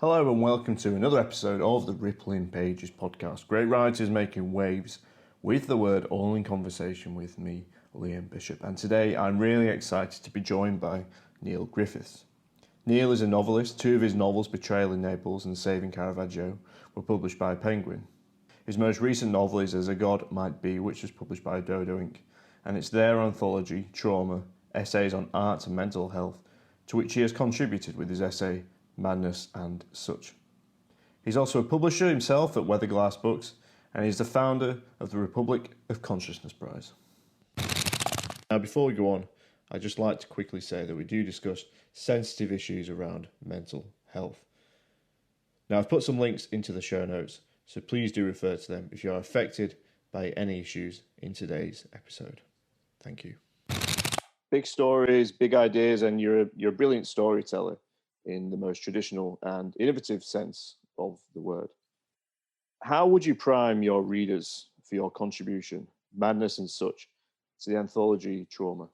Hello and welcome to another episode of the Rippling Pages podcast. Great writers making waves with the word, all in conversation with me, Liam Bishop. And today I'm really excited to be joined by Neil Griffiths. Neil is a novelist. Two of his novels, Betrayal in Naples and Saving Caravaggio, were published by Penguin. His most recent novel is As a God Might Be, which was published by Dodo Ink, and it's their anthology, Trauma, Essays on Art and Mental Health, to which he has contributed with his essay, Madness and Such. He's also a publisher himself at Weatherglass Books, and he's the founder of the Republic of Consciousness Prize. Now, before we go on, I'd just like to quickly say that we do discuss sensitive issues around mental health. Now, I've put some links into the show notes, so please do refer to them if you are affected by any issues in today's episode. Thank you. Big stories, big ideas, and you're a brilliant storyteller in the most traditional and innovative sense of the word. How would you prime your readers for your contribution, Madness and Such, to the anthology Trauma?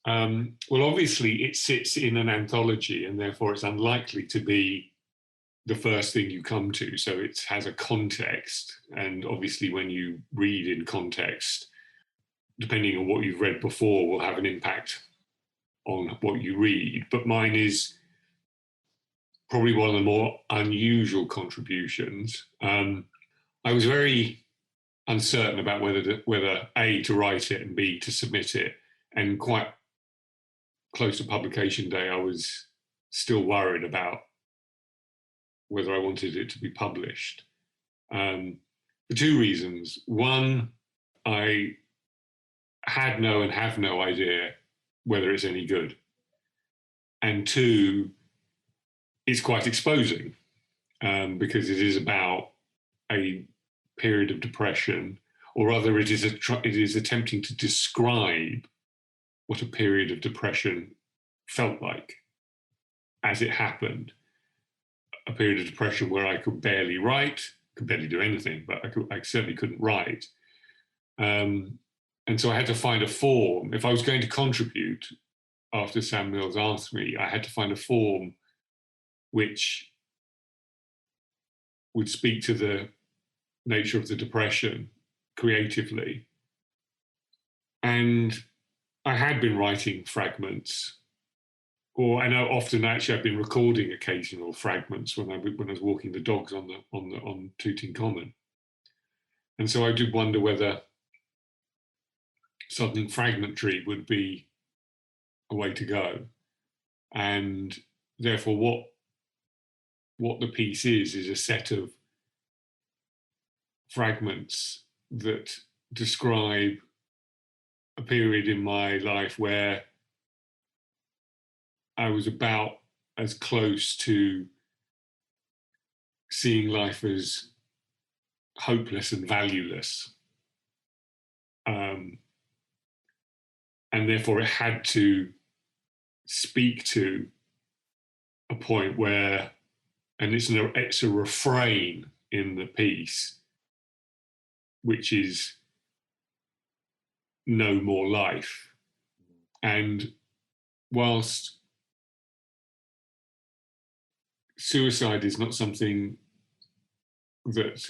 Well, obviously it sits in an anthology and therefore it's unlikely to be the first thing you come to. So it has a context, and obviously when you read in context, depending on what you've read before, will have an impact on what you read. But mine is probably one of the more unusual contributions. I was very uncertain about whether A, to write it, and B, to submit it. And quite close to publication day, I was still worried about whether I wanted it to be published. For two reasons. One, I had no and have no idea whether it's any good. And two, it's quite exposing because it is about a period of depression, or rather it is attempting to describe what a period of depression felt like as it happened. A period of depression where I could barely write, could barely do anything, but I certainly couldn't write. And so I had to find a form. If I was going to contribute after Sam Mills asked me, I had to find a form which would speak to the nature of the depression creatively. And I had been writing fragments, or I know often actually I've been recording occasional fragments when I was walking the dogs on Tooting Common. And so I did wonder whether something fragmentary would be a way to go. And therefore what the piece is a set of fragments that describe a period in my life where I was about as close to seeing life as hopeless and valueless. And therefore it had to speak to a point where, and it's a refrain in the piece, which is no more life. And whilst suicide is not something that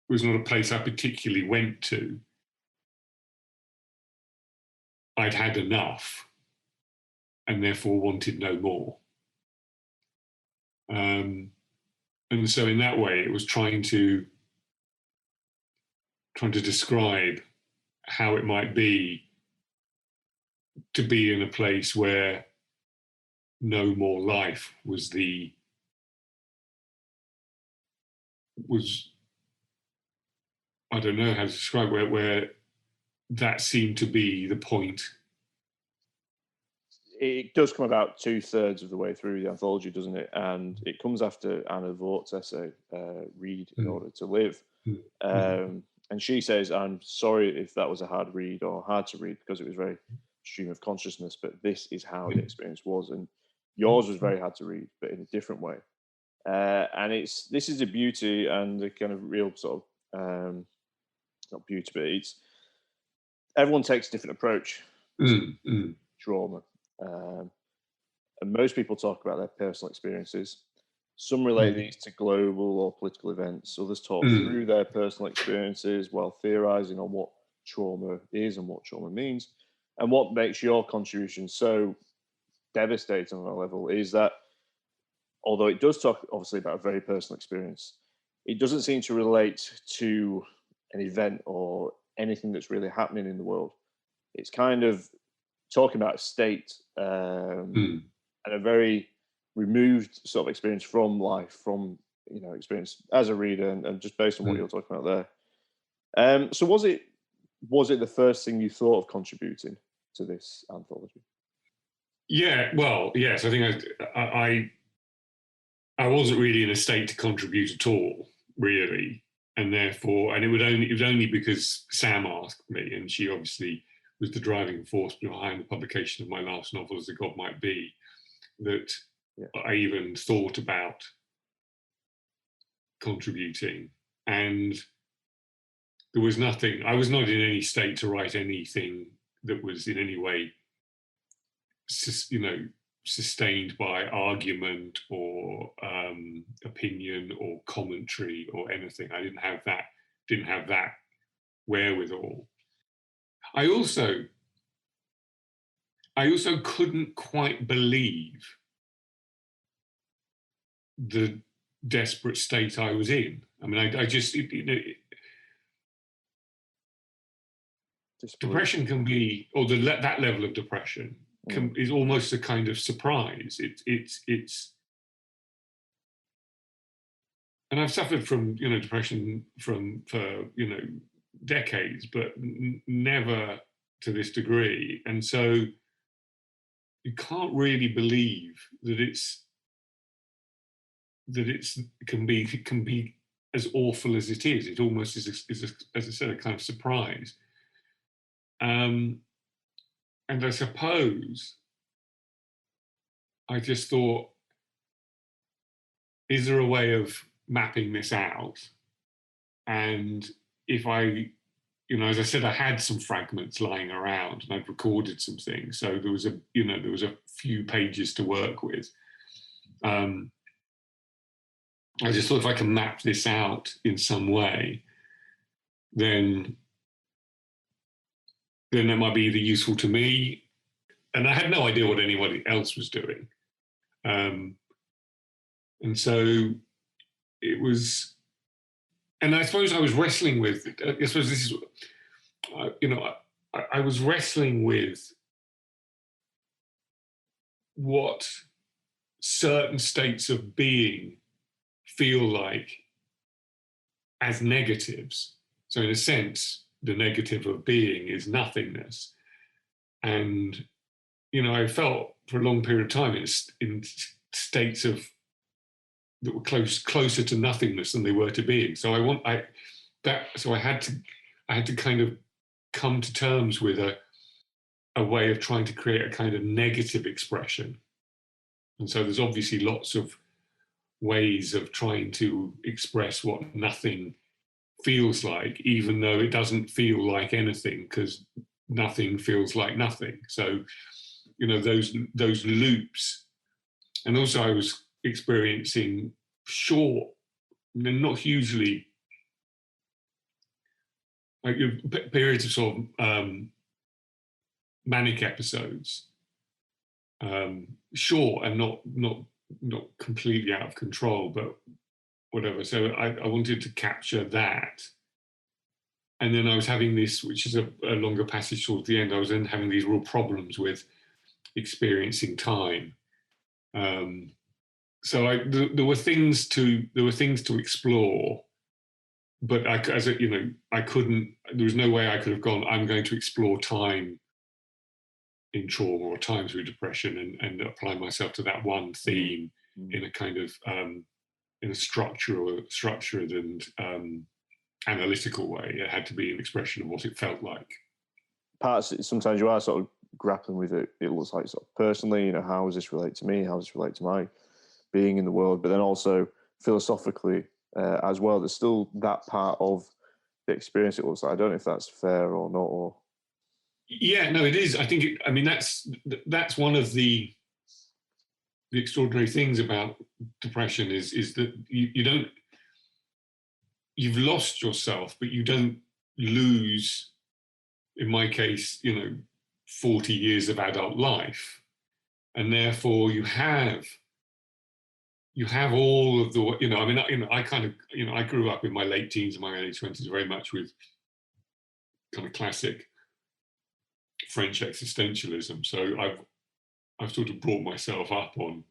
was not a place I particularly went to, I'd had enough and therefore wanted no more. And so in that way, it was trying to describe how it might be to be in a place where no more life was I don't know how to describe where that seemed to be the point. It does come about 2/3 of the way through the anthology, doesn't it? And it comes after Anna Vort's essay, Read in Order to Live. And she says, I'm sorry if that was a hard read or hard to read because it was very stream of consciousness, but this is how the experience was. And yours was very hard to read, but in a different way. And this is the beauty and the kind of real sort of, not beauty, but it's, everyone takes a different approach to trauma. And most people talk about their personal experiences. Some relate these to global or political events. Others talk through their personal experiences while theorizing on what trauma is and what trauma means. And what makes your contribution so devastating on a level is that although it does talk obviously about a very personal experience, it doesn't seem to relate to an event or anything that's really happening in the world. It's kind of talking about a state and a very removed sort of experience from life, from experience as a reader, and just based on what you're talking about there. So was it the first thing you thought of contributing to this anthology? Yeah, well, yes. I think I wasn't really in a state to contribute at all, really, and therefore, and it was only because Sam asked me, and she obviously was the driving force behind the publication of my last novel, As the God Might Be, that I even thought about contributing. And there was nothing. I was not in any state to write anything that was in any way, sustained by argument or opinion or commentary or anything. I didn't have that wherewithal. I also couldn't quite believe the desperate state I was in. I mean, I just depression can be, or that level of depression is almost a kind of surprise. It's, and I've suffered from depression for decades, but never to this degree. And so you can't really believe that it can be as awful as it is. It almost is as I said, a kind of surprise. And I suppose I just thought, is there a way of mapping this out? And if I, as I said, I had some fragments lying around and I'd recorded some things. So there was a few pages to work with. I just thought if I can map this out in some way, then that might be either useful to me. And I had no idea what anybody else was doing. And so it was, and I suppose I was wrestling with, I suppose this is, I was wrestling with what certain states of being feel like as negatives. So in a sense, the negative of being is nothingness. And, I felt for a long period of time in states that were closer to nothingness than they were to being. So I had to kind of come to terms with a way of trying to create a kind of negative expression. And so there's obviously lots of ways of trying to express what nothing feels like, even though it doesn't feel like anything, because nothing feels like nothing. So, those loops. And also I was experiencing short, not hugely, like periods of sort of manic episodes, short and not completely out of control, but whatever. So I wanted to capture that. And then I was having this, which is a longer passage towards the end, I was then having these real problems with experiencing time. So there were things to explore, but I couldn't. There was no way I could have gone, I'm going to explore time in trauma or time through depression and apply myself to that one theme in a kind of in a structured and analytical way. It had to be an expression of what it felt like. Parts sometimes you are sort of grappling with it. It looks like sort of personally, how does this relate to me? How does this relate to my being in the world? But then also philosophically as well. There's still that part of the experience. It looks like. I don't know if that's fair or not. Or yeah, no, it is. I think. That's one of the extraordinary things about depression is that you don't, you've lost yourself, but you don't lose, in my case, 40 years of adult life. And therefore you have all of the, I kind of, I grew up in my late teens and my early 20s very much with kind of classic French existentialism. So I've sort of brought myself up on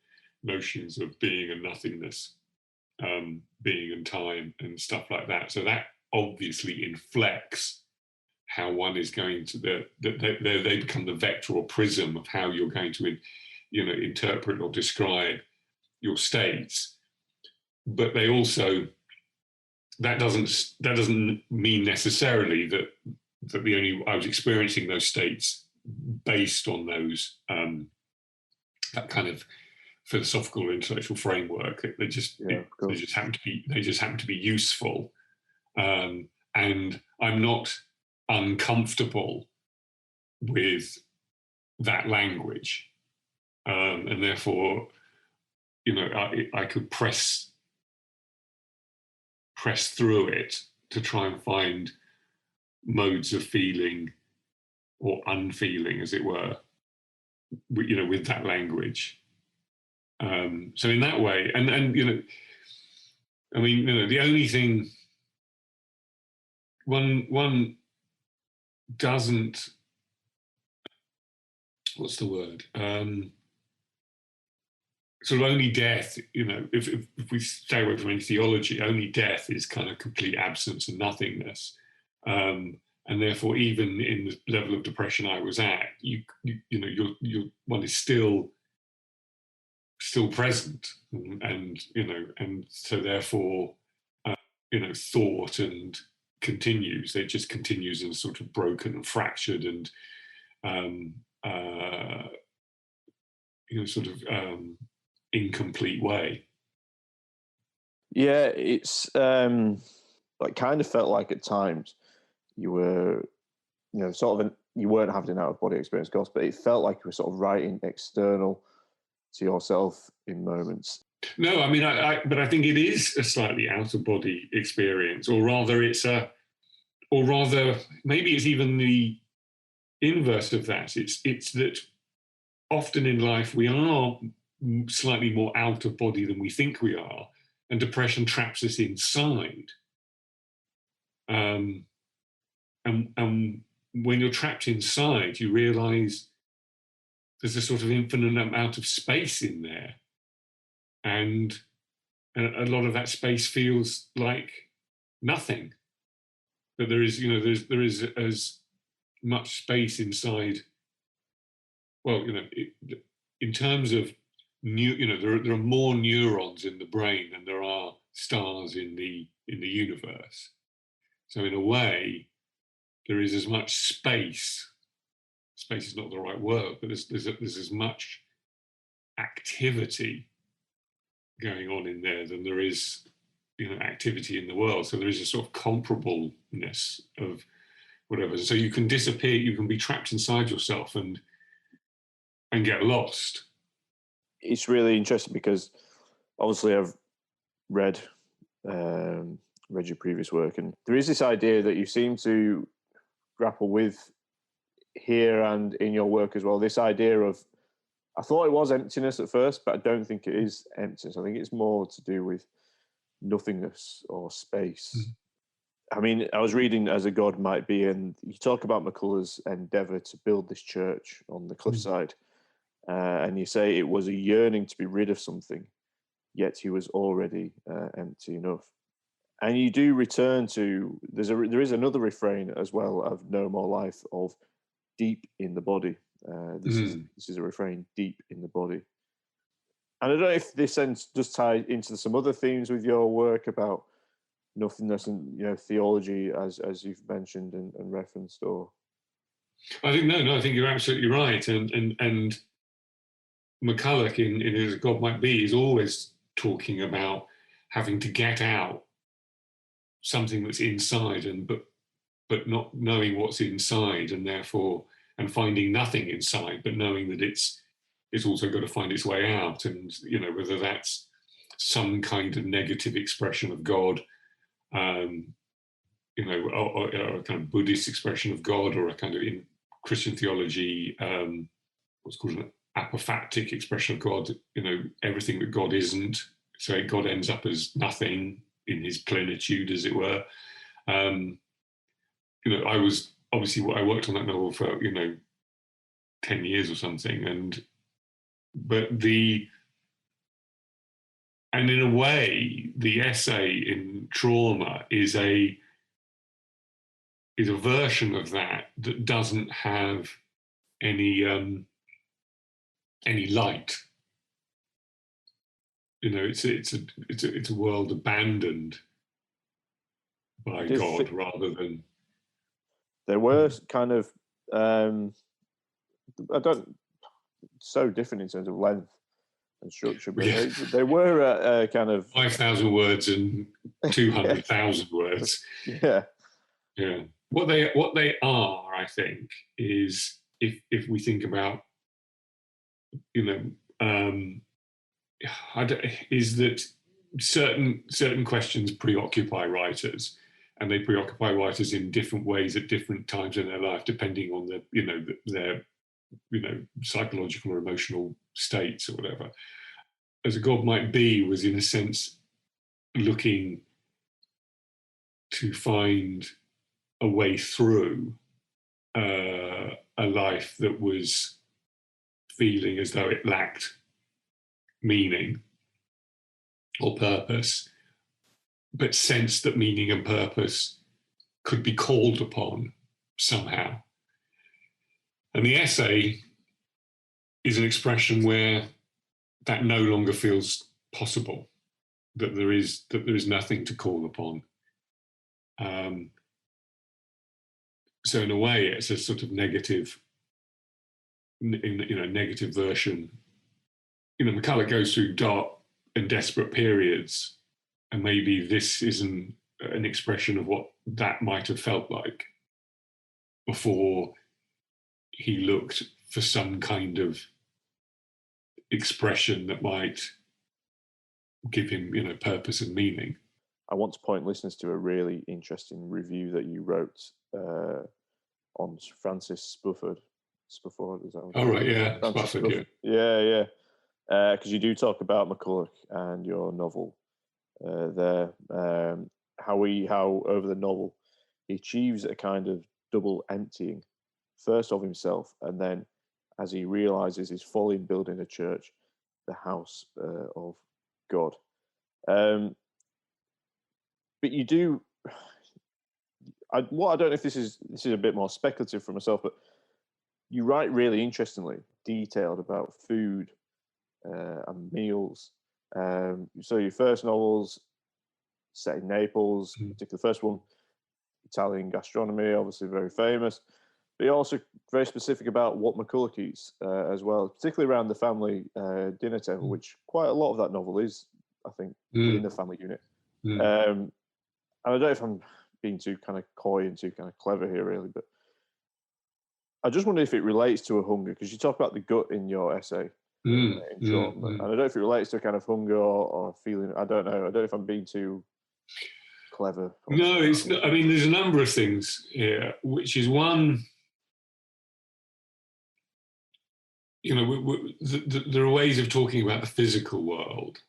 notions of being and nothingness, being and time and stuff like that. So that obviously inflects how one is going to, they become the vector or prism of how you're going to, interpret or describe your states. But they also, that doesn't mean necessarily that I was experiencing those states based on those that kind of philosophical or intellectual framework. They just happen to be useful, and I'm not uncomfortable with that language, and therefore, I could press through it to try and find modes of feeling or unfeeling, as it were, with that language. So in that way, and the only thing one doesn't, what's the word? Sort of only death, if we stay away from any theology, only death is kind of complete absence and nothingness. And therefore, even in the level of depression I was at, one is still present, and so therefore, thought and continues. It just continues in a sort of broken and fractured and incomplete way. Yeah, it's like kind of felt like at times you were, you weren't having an out-of-body experience, of course, but it felt like you were sort of writing external to yourself in moments. No, but I think it is a slightly out-of-body experience, or rather maybe it's even the inverse of that. It's that often in life we are slightly more out of body than we think we are, and depression traps us inside. And when you're trapped inside, you realise there's a sort of infinite amount of space in there, and a lot of that space feels like nothing. But there is as much space inside. Well, in terms of there are more neurons in the brain than there are stars in the universe. So in a way, there is as much space. Space is not the right word, but there's as much activity going on in there than there is, activity in the world. So there is a sort of comparableness of whatever. So you can disappear. You can be trapped inside yourself and get lost. It's really interesting because obviously I've read your previous work, and there is this idea that you seem to grapple with here and in your work as well, this idea of, I thought it was emptiness at first, but I don't think it is emptiness. I think it's more to do with nothingness or space. Mm-hmm. I was reading As a God Might Be, and you talk about McCullough's endeavour to build this church on the cliffside. And you say it was a yearning to be rid of something, yet he was already empty enough. And you do return to, there is another refrain as well of No More Life, of deep in the body. This is a refrain, deep in the body. And I don't know if this sense does tie into some other themes with your work about nothingness and theology, as you've mentioned and referenced, or. I think I think you're absolutely right, and McCulloch in As God Might Be is always talking about having to get out something that's inside, but not knowing what's inside, and therefore finding nothing inside, but knowing that it's also got to find its way out, and whether that's some kind of negative expression of God, or a kind of Buddhist expression of God, or a kind of, in Christian theology, what's called an apophatic expression of God, everything that God isn't. So God ends up as nothing in his plenitude, as it were. I worked on that novel for, 10 years or something. And in a way, the essay in Trauma is a version of that doesn't have any light. It's a world abandoned by God rather than. There were kind of so different in terms of length and structure, but they were kind of 5,000 words and 200,000 words. Yeah. What they are, I think, is if we think about, is that certain questions preoccupy writers, and they preoccupy writers in different ways at different times in their life, depending on their psychological or emotional states or whatever. As a God Might Be was, in a sense, looking to find a way through a life that was feeling as though it lacked meaning or purpose, but sensed that meaning and purpose could be called upon somehow. And the essay is an expression where that no longer feels possible, that there is nothing to call upon. So in a way, it's a sort of negative version. McCulloch goes through dark and desperate periods, and maybe this isn't an expression of what that might have felt like before he looked for some kind of expression that might give him, purpose and meaning. I want to point listeners to a really interesting review that you wrote on Francis Spufford. Spufford, is that what? Oh, right, yeah. Spufford, yeah. Because you do talk about McCulloch and your novel there, how over the novel he achieves a kind of double emptying, first of himself, and then as he realizes his folly in building a church, the house of God. But you do. I don't know if this is a bit more speculative for myself, but you write really interestingly, detailed about food and meals. So your first novels set in Naples, particularly the first one, Italian gastronomy, obviously very famous. But you're also very specific about what McCulloch eats as well, particularly around the family dinner table, which quite a lot of that novel is, I think, within the family unit. And I don't know if I'm being too kind of coy and too kind of clever here, really, but I just wonder if it relates to a hunger, because you talk about the gut in your essay. In Trauma. And I don't know if it relates to a kind of hunger or feeling. I don't know. I don't know if I'm being too clever. No, it's not. I mean, there's a number of things here, which is one. There are ways of talking about the physical world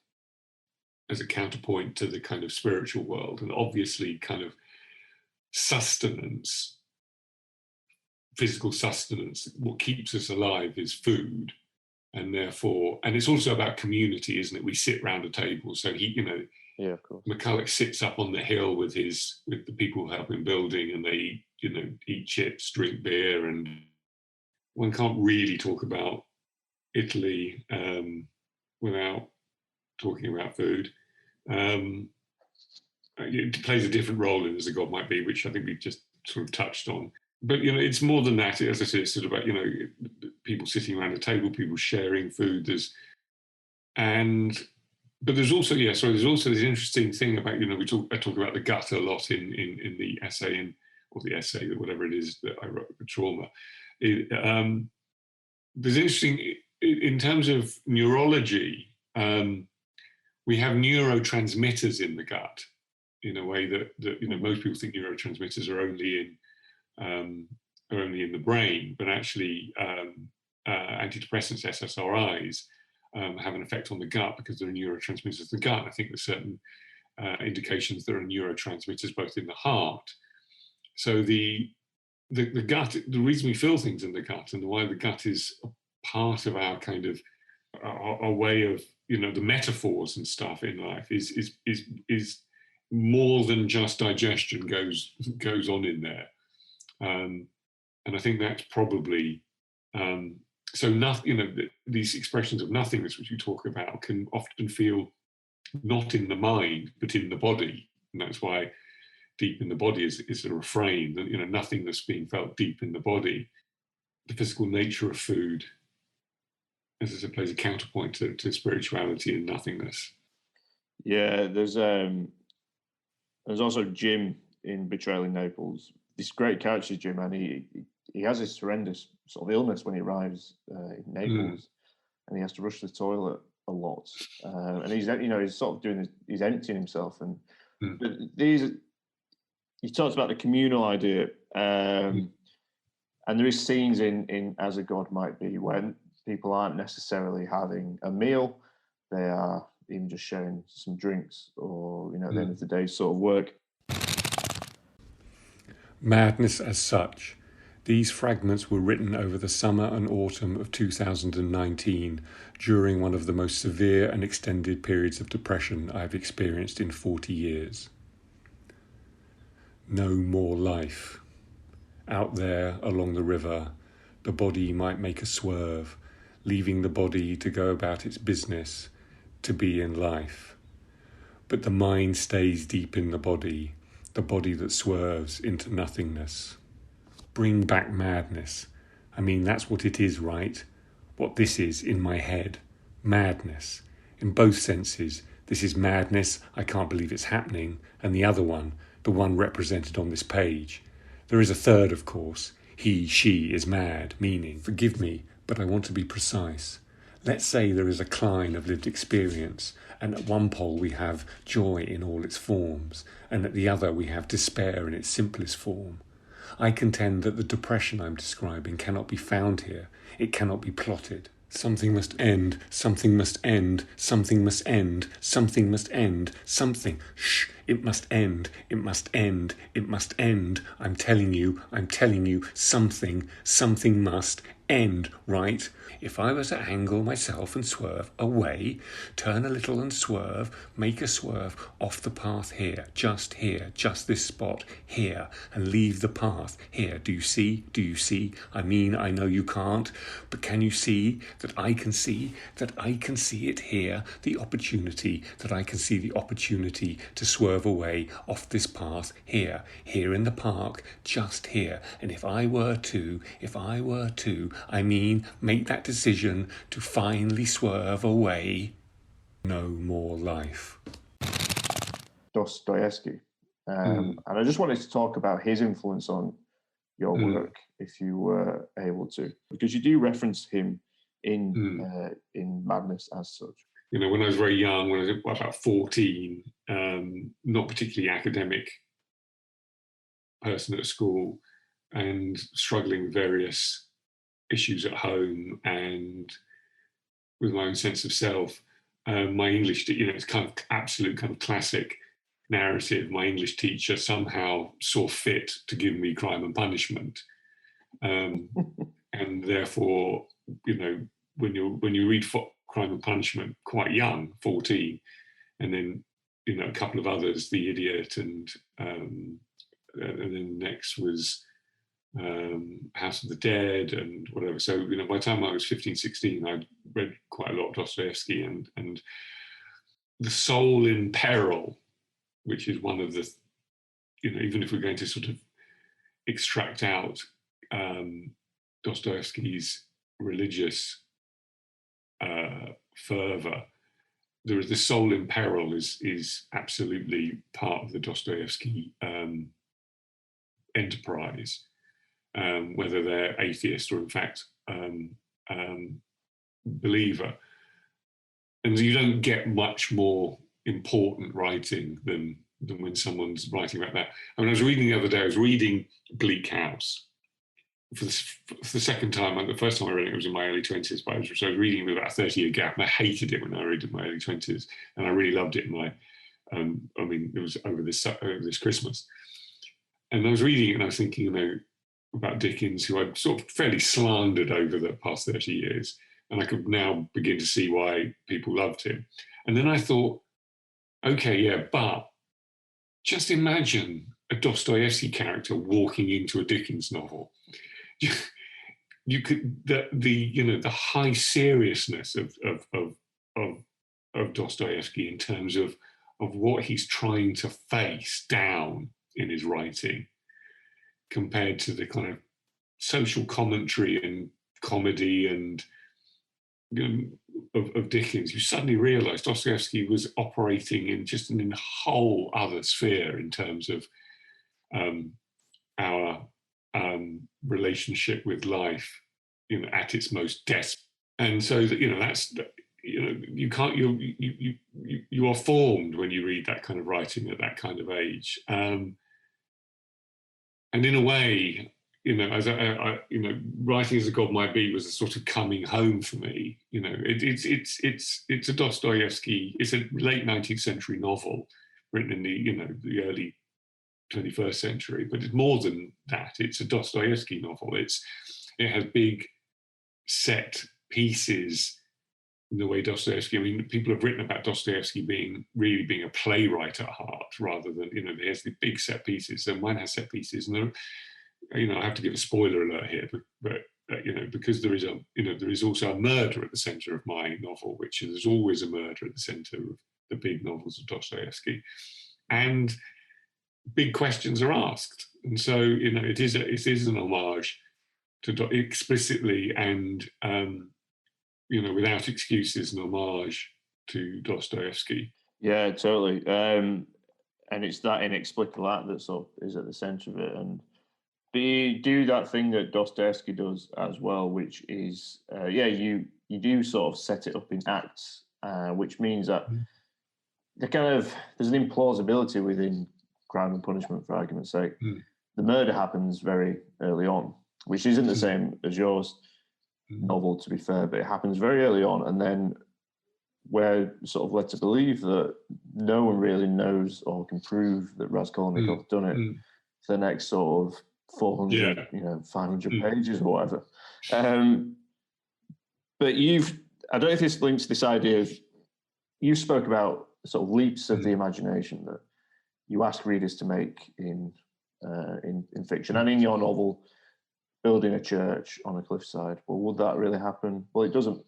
as a counterpoint to the kind of spiritual world, and obviously, kind of sustenance, physical sustenance. What keeps us alive is food. And therefore, and it's also about community, isn't it? We sit round a table. So he, yeah, of course. McCulloch sits up on the hill with the people who help him building, and they, eat chips, drink beer, and one can't really talk about Italy without talking about food. It plays a different role in As a God Might Be, which I think we just sort of touched on. But, it's more than that. As I said, it's sort of about, people sitting around a table, people sharing food. But there's also, there's also this interesting thing about, I talk about the gut a lot in the essay, or the essay, or whatever it is that I wrote for Trauma. There's interesting, in terms of neurology, we we have neurotransmitters in the gut in a way that most people think neurotransmitters are only in the brain, but actually antidepressants, SSRIs, have an effect on the gut because there are neurotransmitters in the gut. I think there's certain indications there are neurotransmitters both in the heart. So the gut, the reason we feel things in the gut and why the gut is a part of our kind of our way of, the metaphors and stuff in life is more than just digestion goes on in there. And I think that's probably, so nothing, these expressions of nothingness which you talk about can often feel not in the mind, but in the body. And that's why deep in the body is a refrain, that, nothingness being felt deep in the body. The physical nature of food, as I said, plays a counterpoint to spirituality and nothingness. Yeah, there's also Jim in Betrayal in Naples. This great character, Jim, and he has this horrendous sort of illness when he arrives in Naples, and he has to rush to the toilet a lot, and he's sort of doing this, he's emptying himself, and he talks about the communal idea, and there is scenes in As a God Might Be when people aren't necessarily having a meal, they are even just sharing some drinks or, at the end of the day sort of work. Madness as such. These fragments were written over the summer and autumn of 2019 during one of the most severe and extended periods of depression I've experienced in 40 years. No more life. Out there along the river, the body might make a swerve, leaving the body to go about its business, to be in life. But the mind stays deep in the body that swerves into nothingness. Bring back madness. I mean, that's what it is, right? What this is in my head. Madness. In both senses. This is madness, I can't believe it's happening, and the other one, the one represented on this page. There is a third, of course. He, she is mad, meaning, forgive me, but I want to be precise. Let's say there is a Klein of lived experience, and at one pole we have joy in all its forms, and at the other we have despair in its simplest form. I contend that the depression I'm describing cannot be found here. It cannot be plotted. Something must end, something must end, something must end, something must end, something. Shh, it must end, it must end, it must end. I'm telling you, something must end, right? If I were to angle myself and swerve away, turn a little and swerve, make a swerve off the path here, just this spot, here, and leave the path here. Do you see? Do you see? I mean, I know you can't, but can you see that I can see it here, the opportunity, that I can see the opportunity to swerve away off this path here in the park, just here. And if I were to, I mean, make that decision to finally swerve away, no more life. Dostoyevsky. And I just wanted to talk about his influence on your work, if you were able to, because you do reference him in Madness as such. When I was very young, when I was about 14, not particularly academic person at school, and struggling with various issues at home and with my own sense of self. My English, it's kind of absolute kind of classic narrative. My English teacher somehow saw fit to give me Crime and Punishment, and therefore, when you read Crime and Punishment quite young, 14, and then a couple of others, The Idiot, and then next was House of the Dead and whatever. So, by the time I was 15, 16, I'd read quite a lot of Dostoevsky, and The Soul in Peril, which is one of the, even if we're going to sort of extract out Dostoevsky's religious fervor, there is The Soul in Peril is absolutely part of the Dostoevsky enterprise. Whether they're atheist or in fact believer. and you don't get much more important writing than when someone's writing about that. I mean, I was reading the other day, I was reading Bleak House for the second time. The first time I read it was in my early 20s, but I was reading with about a 30-year gap, and I hated it when I read it in my early 20s, and I really loved it in my, I mean, it was over this Christmas. And I was reading it and I was thinking, you know, about Dickens, who I'd sort of fairly slandered over the past 30 years, and I could now begin to see why people loved him. And then I thought, okay, yeah, but just imagine a Dostoevsky character walking into a Dickens novel. You could the high seriousness of Dostoevsky in terms of what he's trying to face down in his writing, compared to the kind of social commentary and comedy and of Dickens. You suddenly realise Dostoevsky was operating in a whole other sphere in terms of our relationship with life, you know, at its most desperate. And so that, you know, that's, you know, you can't, you are formed when you read that kind of writing at that kind of age. And in a way, you know, as I you know, writing as a God Might Be was a sort of coming home for me. You know, it's a Dostoevsky. It's a late 19th century novel written in the early 21st century, but it's more than that. It's a Dostoevsky novel. It has big set pieces in the way Dostoevsky. I mean, people have written about Dostoevsky being a playwright at heart, rather than, you know, he has the big set pieces. So mine has set pieces, and you know, I have to give a spoiler alert here, but you know, because there is also a murder at the centre of my novel, which there's always a murder at the centre of the big novels of Dostoevsky, and big questions are asked. And so, you know, it is an homage to explicitly and you know, without excuses, an homage to Dostoevsky. Yeah, totally. And it's that inexplicable act that sort of is at the centre of it. But you do that thing that Dostoevsky does as well, which is, you do sort of set it up in acts, which means that there's an implausibility within Crime and Punishment, for argument's sake. The murder happens very early on, which isn't the same as yours novel, to be fair, but it happens very early on, and then we're sort of led to believe that no one really knows or can prove that Raskolnikov's done it for the next sort of 400, 500 pages or whatever. But I don't know if this links to this idea of, you spoke about sort of leaps of the imagination that you ask readers to make in fiction, and in your novel, building a church on a cliffside. Well, would that really happen? Well, it doesn't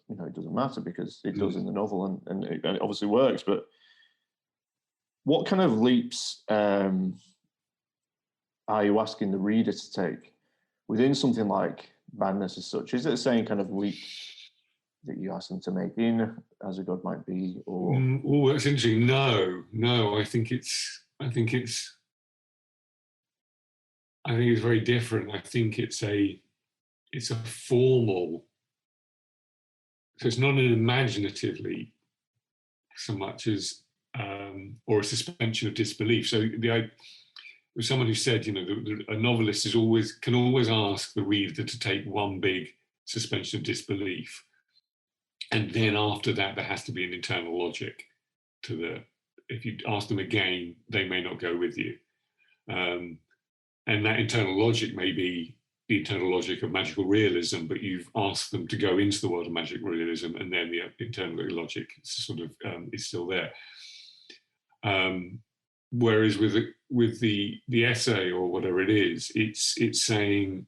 matter, because it does in the novel, and it obviously works. But what kind of leaps are you asking the reader to take within something like madness as such? Is it the same kind of leap that you ask them to make in As a God Might Be? Or that's interesting. No, I think it's very different. I think it's a formal, so it's not an imaginative leap so much as or a suspension of disbelief. So there was someone who said, you know, a novelist can always ask the reader to take one big suspension of disbelief, and then after that there has to be an internal logic to if you ask them again, they may not go with you. And that internal logic may be the internal logic of magical realism, but you've asked them to go into the world of magical realism, and then the internal logic sort of is still there. Whereas with the essay or whatever it is, it's saying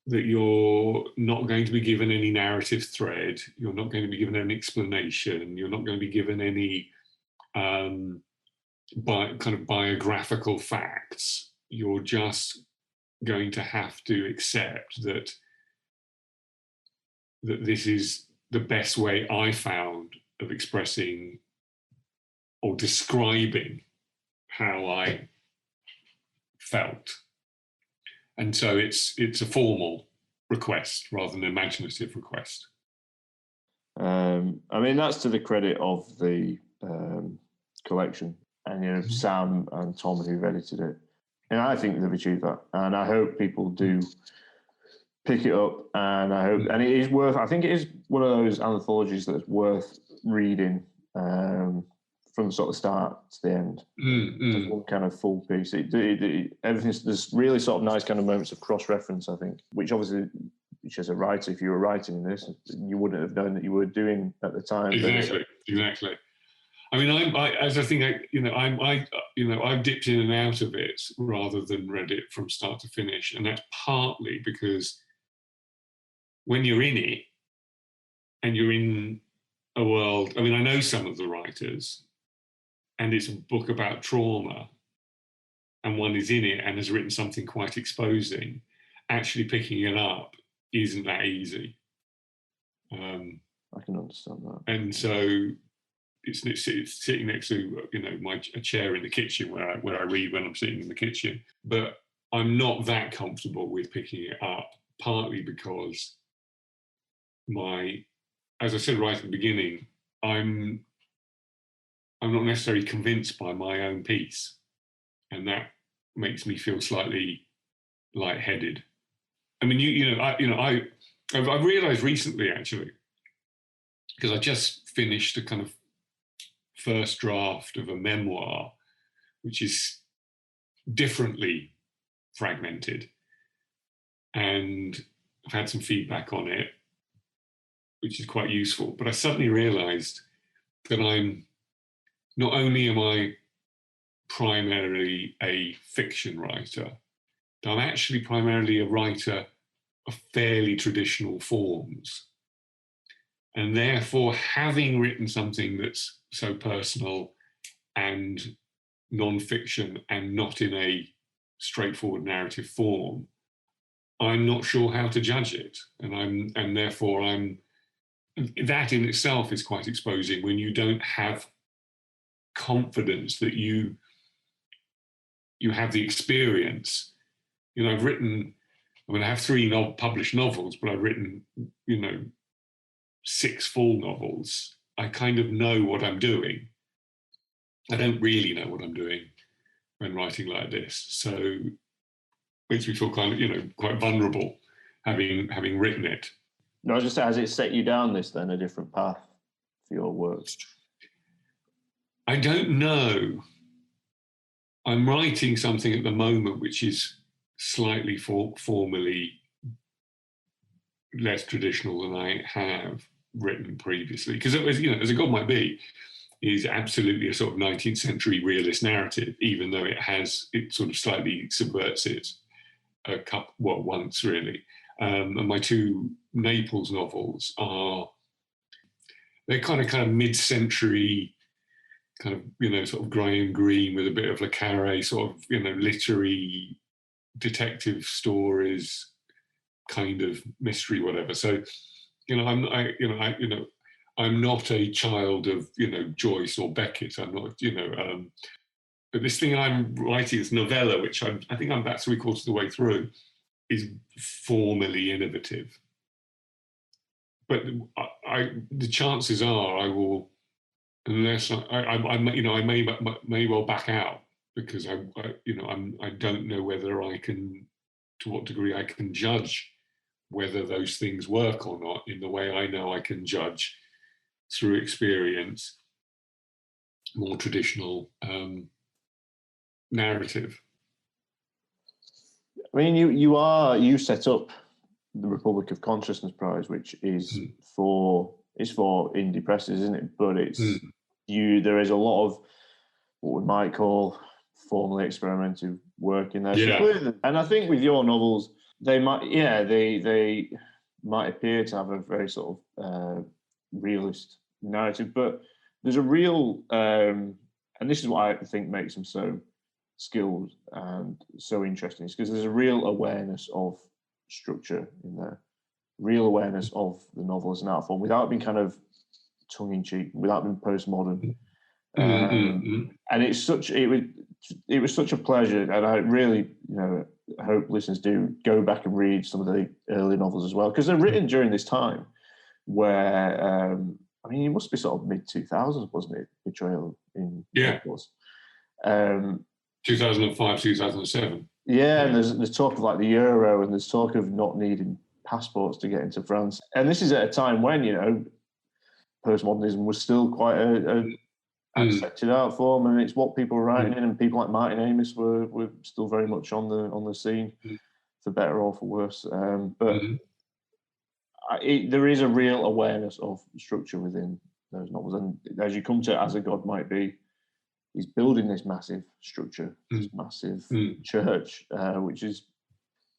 that you're not going to be given any narrative thread, you're not going to be given any explanation, you're not going to be given any kind of biographical facts. You're just going to have to accept that this is the best way I found of expressing or describing how I felt. And so it's a formal request rather than an imaginative request. I mean, that's to the credit of the collection and Sam and Tom who've edited it, and I think they've achieved that, and I hope people do pick it up, and I hope, and it is worth. I think it is one of those anthologies that's worth reading from sort of start to the end. Just one kind of full piece. Everything's, there's really sort of nice kind of moments of cross-reference, I think, which obviously, which as a writer, if you were writing this, you wouldn't have known that you were doing at the time. Exactly. I mean, I've dipped in and out of it rather than read it from start to finish, and that's partly because when you're in it and you're in a world, I mean, I know some of the writers, and it's a book about trauma, and one is in it and has written something quite exposing. Actually picking it up isn't that easy. I can understand that. And so it's sitting next to a chair in the kitchen where I read when I'm sitting in the kitchen. But I'm not that comfortable with picking it up, partly because as I said right at the beginning, I'm not necessarily convinced by my own piece, and that makes me feel slightly lightheaded. I mean, I've realised recently, actually, because I just finished a kind of first draft of a memoir, which is differently fragmented, and I've had some feedback on it, which is quite useful. But I suddenly realised that not only am I primarily a fiction writer, but I'm actually primarily a writer of fairly traditional forms. And therefore, having written something that's so personal and non-fiction and not in a straightforward narrative form, I'm not sure how to judge it. And therefore that in itself is quite exposing when you don't have confidence that you have the experience. I have 3 published novels, but I've written, 6 full novels. I kind of know what I'm doing. I don't really know what I'm doing when writing like this. So it makes me feel kind of, quite vulnerable having written it. No, just has it set you down a different path for your work? I don't know. I'm writing something at the moment which is slightly formally less traditional than I have written previously, because it was, As a God Might Be is absolutely a sort of 19th century realist narrative, even though it sort of slightly subverts it once really. And my 2 Naples novels they're kind of mid-century, kind of, sort of Graham Greene with a bit of Le Carré sort of, literary detective stories, kind of mystery, whatever. So, I'm not a child of, Joyce or Beckett. I'm not, but this thing I'm writing, this novella, which I think I'm about 3/4 of the way through, is formally innovative. But the chances are I will, unless I may well back out, because I don't know whether I can, to what degree I can judge whether those things work or not in the way I know I can judge through experience more traditional narrative. I mean, you set up the Republic of Consciousness Prize, which is for indie presses, isn't it? But there is a lot of what we might call formally experimental work in there. Yeah. And I think with your novels, they might appear to have a very sort of realist narrative, but there's a real, and this is what I think makes them so skilled and so interesting, is because there's a real awareness of structure in there, real awareness of the novel as an art form, without being kind of tongue-in-cheek, without being postmodern. And it was such a pleasure, and I really, hope listeners do go back and read some of the early novels as well, because they're written during this time. where, I mean, it must be sort of mid-2000s, wasn't it? Betrayal in Naples. 2005, 2007. Yeah, and there's talk of like the Euro, and there's talk of not needing passports to get into France. And this is at a time when, you know, postmodernism was still quite a accepted art form, and it's what people were writing in, and people like Martin Amis were still very much on the scene, for better or for worse. But there is a real awareness of structure within those novels, and as you come to As a God Might Be, he's building this massive structure, this massive church, which is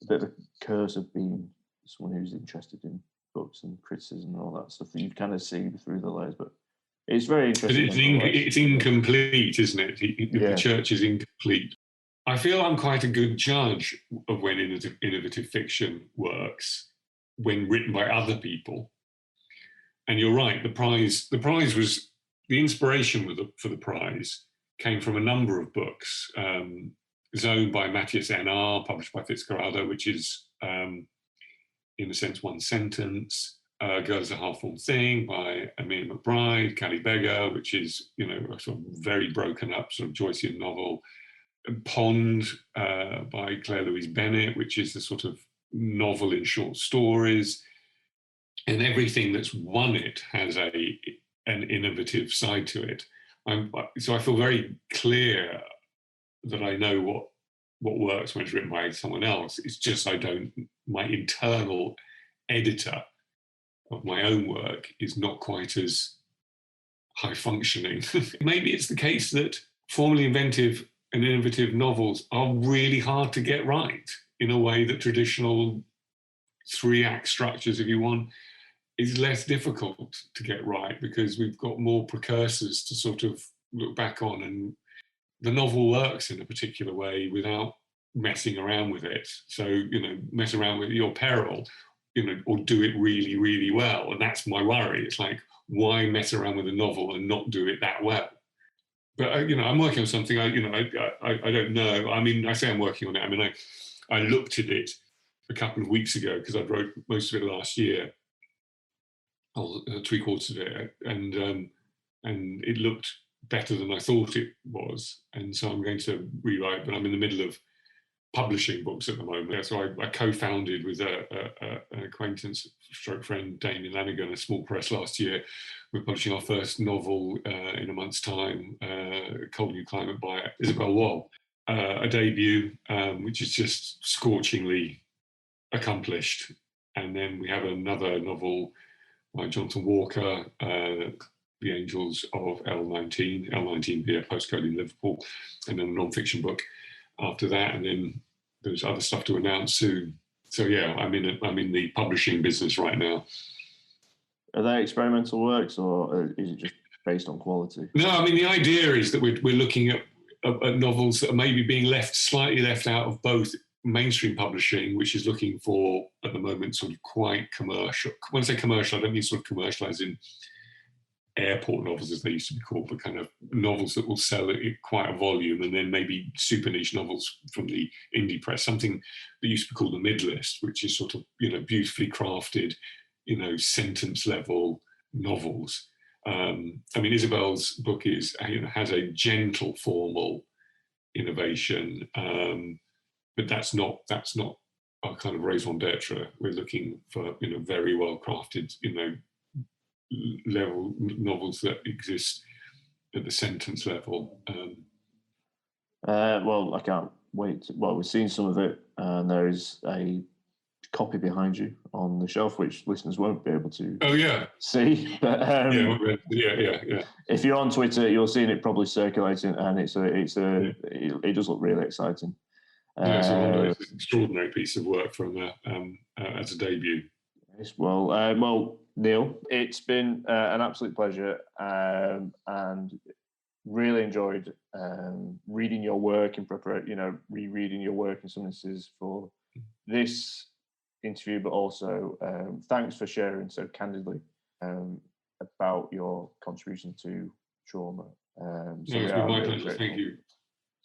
a bit of a curse of being someone who's interested in books and criticism and all that stuff that you kind of see through the layers. But it's very interesting. It's incomplete, isn't it? The church is incomplete. I feel I'm quite a good judge of when innovative fiction works, when written by other people. And you're right, the prize was, the inspiration for the prize came from a number of books. Zone by Mathias Énard, published by Fitzcarraldo, which is, in a sense, one sentence. Girl is a Half-Formed Thing by Émile McBride, Caravaggio, which is, you know, a sort of very broken up sort of Joycean novel. Pond by Clair-Louise Bennett, which is the sort of novel in short stories. And everything that's won it has an innovative side to it. So I feel very clear that I know what works when it's written by someone else. It's just my internal editor of my own work is not quite as high functioning. Maybe it's the case that formally inventive and innovative novels are really hard to get right in a way that traditional 3-act structures, if you want, is less difficult to get right, because we've got more precursors to sort of look back on, and the novel works in a particular way without messing around with it. So, you know, mess around with your peril, you know, or do it really, really well. And that's my worry. It's like, why mess around with a novel and not do it that well? But, you know, I'm working on something, I don't know. I mean, I say I'm working on it. I mean, I looked at it a couple of weeks ago because I wrote most of it last year, or 3/4 of it, and it looked better than I thought it was. And so I'm going to rewrite, but I'm in the middle of publishing books at the moment. So I co-founded with an acquaintance, stroke friend, Damien Lanigan, a small press last year. We're publishing our first novel in a month's time, Cold New Climate by Isobel Wohl, a debut, which is just scorchingly accomplished. And then we have another novel by Jonathan Walker, The Angels of L19 being a postcode in Liverpool, and then a non-fiction book after that, and then there's other stuff to announce soon. So yeah, I'm in the publishing business right now. Are they experimental works, or is it just based on quality? No, I mean, the idea is that we're looking at novels that are maybe being slightly left out of both mainstream publishing, which is looking for, at the moment, sort of quite commercial. When I say commercial, I don't mean sort of commercial as in airport novels, as they used to be called, but kind of novels that will sell at quite a volume, and then maybe super niche novels from the indie press, something that used to be called the mid-list, which is sort of, you know, beautifully crafted, you know, sentence level novels. I mean, Isabel's book is, you know, has a gentle formal innovation, but that's not our kind of raison d'etre. We're looking for, you know, very well crafted, you know, level novels that exist at the sentence level. Well, I can't wait. Well, we've seen some of it, and there is a copy behind you on the shelf, which listeners won't be able to see. But yeah. If you're on Twitter, you'll see it probably circulating, and it does look really exciting. It's an extraordinary piece of work from as a debut. Well, Neil, it's been an absolute pleasure, and really enjoyed reading your work in preparation. You know, rereading your work in some instances for this interview, but also thanks for sharing so candidly about your contribution to trauma. It's been my pleasure. Thank you,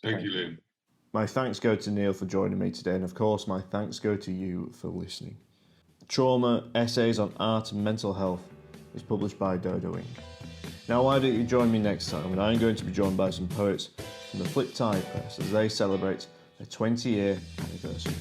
Liam. My thanks go to Neil for joining me today, and of course, my thanks go to you for listening. Trauma, Essays on Art and Mental Health is published by Dodo Ink. Now why don't you join me next time when I'm going to be joined by some poets from the Flip Tide Press as they celebrate their 20-year anniversary.